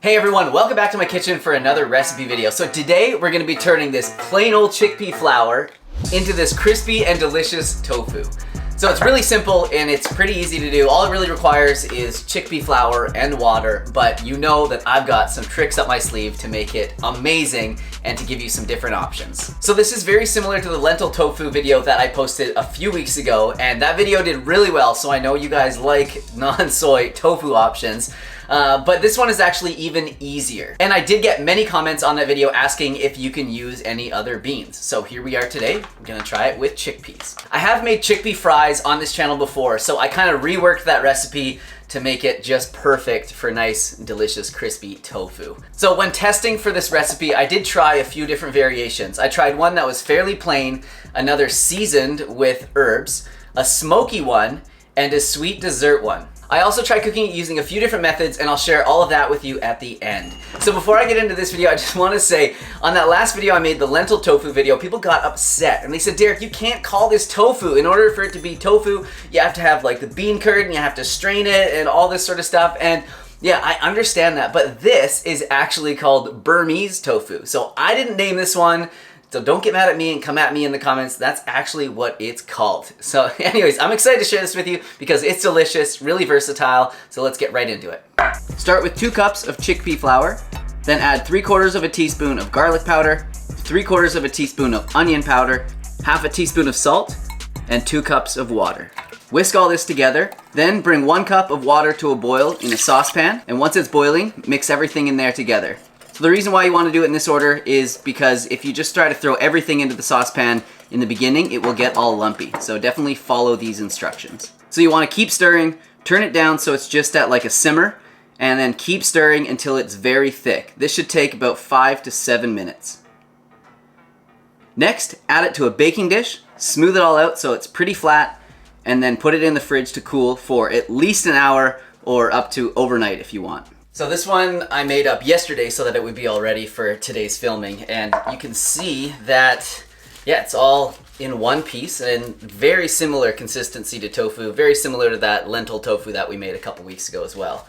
Hey everyone, welcome back to my kitchen for another recipe video. So today we're gonna be turning this plain old chickpea flour into this crispy and delicious tofu. So it's really simple and it's pretty easy to do. All it really requires is chickpea flour and water, but you know that I've got some tricks up my sleeve to make it amazing and to give you some different options. So this is very similar to the lentil tofu video that I posted a few weeks ago, and that video did really well, so I know you guys like non-soy tofu options. But this one is actually even easier. And I did get many comments on that video asking if you can use any other beans. So here we are today. I'm gonna try it with chickpeas. I have made chickpea fries on this channel before, so I kind of reworked that recipe to make it just perfect for nice, delicious, crispy tofu. So when testing for this recipe, I did try a few different variations. I tried one that was fairly plain, another seasoned with herbs, a smoky one, and a sweet dessert one. I also tried cooking it using a few different methods, and I'll share all of that with you at the end. So before I get into this video, I just want to say, on that last video I made, the lentil tofu video, people got upset and they said, Derek, you can't call this tofu. In order for it to be tofu, you have to have like the bean curd and you have to strain it and all this sort of stuff. And yeah, I understand that, but this is actually called Burmese tofu. So I didn't name this one. So don't get mad at me and come at me in the comments. That's actually what it's called. So anyways, I'm excited to share this with you because it's delicious, really versatile. So let's get right into it. Start with 2 cups of chickpea flour, then add 3/4 of a teaspoon of garlic powder, 3/4 of a teaspoon of onion powder, half a teaspoon of salt, and 2 cups of water. Whisk all this together, then bring 1 cup of water to a boil in a saucepan, and once it's boiling, mix everything in there together. So the reason why you want to do it in this order is because if you just try to throw everything into the saucepan in the beginning, it will get all lumpy. So definitely follow these instructions. So you want to keep stirring, turn it down so it's just at like a simmer, and then keep stirring until it's very thick. This should take about 5 to 7 minutes. Next, add it to a baking dish, smooth it all out so it's pretty flat, and then put it in the fridge to cool for at least an hour or up to overnight if you want. So this one I made up yesterday so that it would be all ready for today's filming, and you can see that, yeah, it's all in one piece and very similar consistency to tofu, very similar to that lentil tofu that we made a couple weeks ago as well.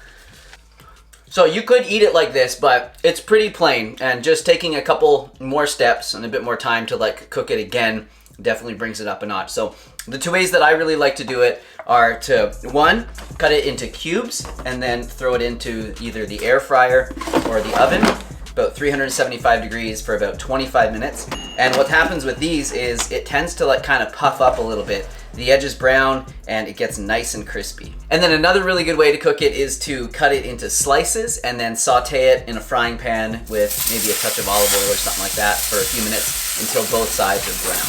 So you could eat it like this, but it's pretty plain, and just taking a couple more steps and a bit more time to like cook it again definitely brings it up a notch. So the 2 ways that I really like to do it are to, 1, cut it into cubes and then throw it into either the air fryer or the oven, about 375 degrees for about 25 minutes. And what happens with these is it tends to like kind of puff up a little bit. The edge is brown and it gets nice and crispy. And then another really good way to cook it is to cut it into slices and then saute it in a frying pan with maybe a touch of olive oil or something like that for a few minutes until both sides are brown.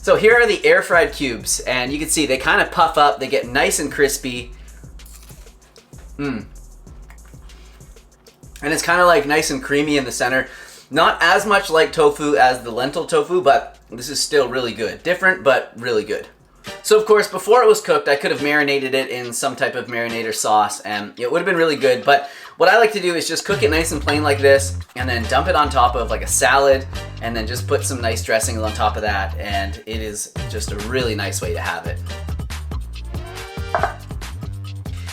So here are the air fried cubes, and you can see they kind of puff up, they get nice and crispy. And it's kind of like nice and creamy in the center. Not as much like tofu as the lentil tofu, but this is still really good. Different, but really good. So of course, before it was cooked, I could have marinated it in some type of marinator sauce and it would have been really good, but what I like to do is just cook it nice and plain like this and then dump it on top of like a salad and then just put some nice dressings on top of that, and it is just a really nice way to have it.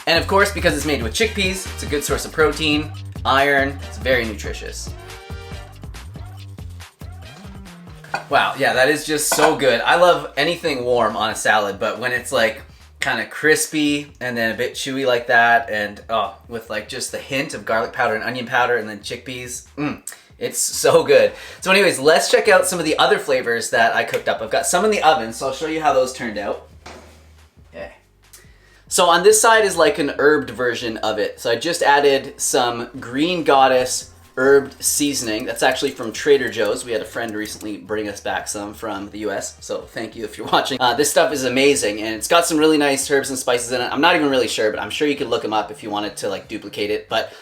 And of course, because it's made with chickpeas, it's a good source of protein, iron, it's very nutritious. Wow, yeah, that is just so good. I love anything warm on a salad, but when it's like kind of crispy and then a bit chewy like that, and oh, with like just the hint of garlic powder and onion powder and then chickpeas, it's so good. So anyways, let's check out some of the other flavors that I cooked up. I've got some in the oven, so I'll show you how those turned out. Okay. So on this side is like an herbed version of it. So I just added some Green Goddess herbed seasoning. That's actually from Trader Joe's. We had a friend recently bring us back some from the US, so thank you if you're watching. This stuff is amazing, and it's got some really nice herbs and spices in it. I'm not even really sure, but I'm sure you could look them up if you wanted to like duplicate it. But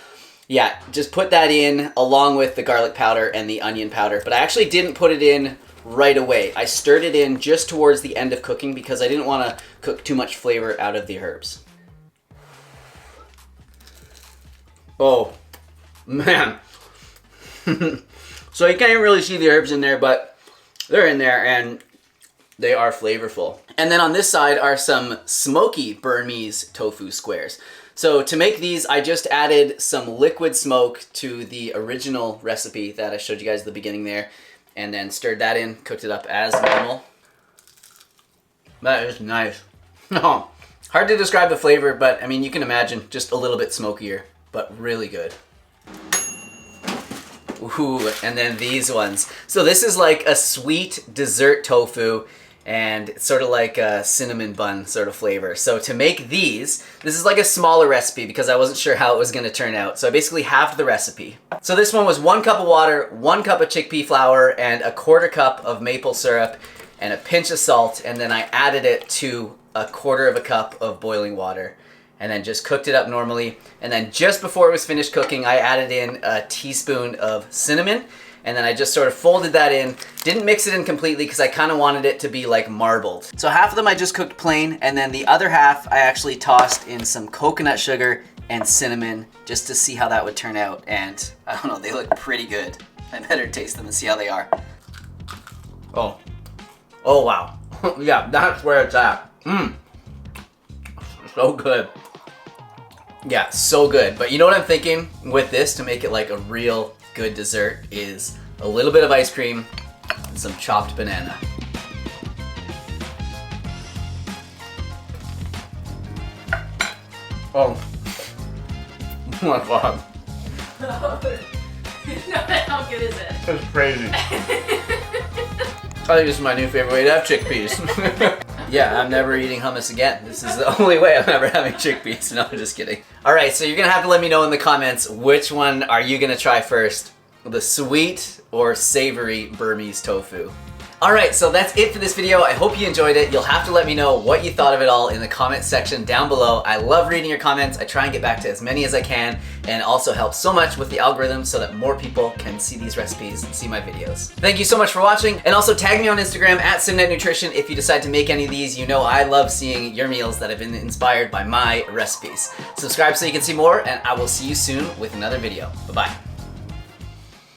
yeah, just put that in along with the garlic powder and the onion powder. But I actually didn't put it in right away. I stirred it in just towards the end of cooking because I didn't want to cook too much flavor out of the herbs. Oh, man. So you can't really see the herbs in there, but they're in there and they are flavorful. And then on this side are some smoky Burmese tofu squares. So to make these, I just added some liquid smoke to the original recipe that I showed you guys at the beginning there, and then stirred that in, cooked it up as normal. That is nice. Hard to describe the flavor, but I mean, you can imagine just a little bit smokier, but really good. Ooh, and then these ones. So this is like a sweet dessert tofu, and it's sort of like a cinnamon bun sort of flavor. So to make these, this is like a smaller recipe because I wasn't sure how it was gonna turn out. So I basically halved the recipe. So this one was 1 cup of water, 1 cup of chickpea flour, and a 1/4 cup of maple syrup, and a pinch of salt, and then I added it to a 1/4 cup of boiling water, and then just cooked it up normally. And then just before it was finished cooking, I added in a teaspoon of cinnamon, and then I just sort of folded that in. Didn't mix it in completely because I kind of wanted it to be like marbled. So half of them I just cooked plain, and then the other half I actually tossed in some coconut sugar and cinnamon just to see how that would turn out. And I don't know, they look pretty good. I better taste them and see how they are. Oh wow. Yeah, that's where it's at. So good. Yeah, so good. But you know what I'm thinking with this to make it like a real good dessert is a little bit of ice cream and some chopped banana. Oh my god. How good is it? That's crazy. I think this is my new favorite way to have chickpeas. Yeah, I'm never eating hummus again. This is the only way I'm ever having chickpeas. No, I'm just kidding. All right, so you're gonna have to let me know in the comments which one are you gonna try first, the sweet or savory Burmese tofu. All right, so that's it for this video. I hope you enjoyed it. You'll have to let me know what you thought of it all in the comment section down below. I love reading your comments. I try and get back to as many as I can, and it also helps so much with the algorithm so that more people can see these recipes and see my videos. Thank you so much for watching, and also tag me on Instagram at Simnett Nutrition if you decide to make any of these. You know I love seeing your meals that have been inspired by my recipes. Subscribe so you can see more, and I will see you soon with another video. Bye-bye.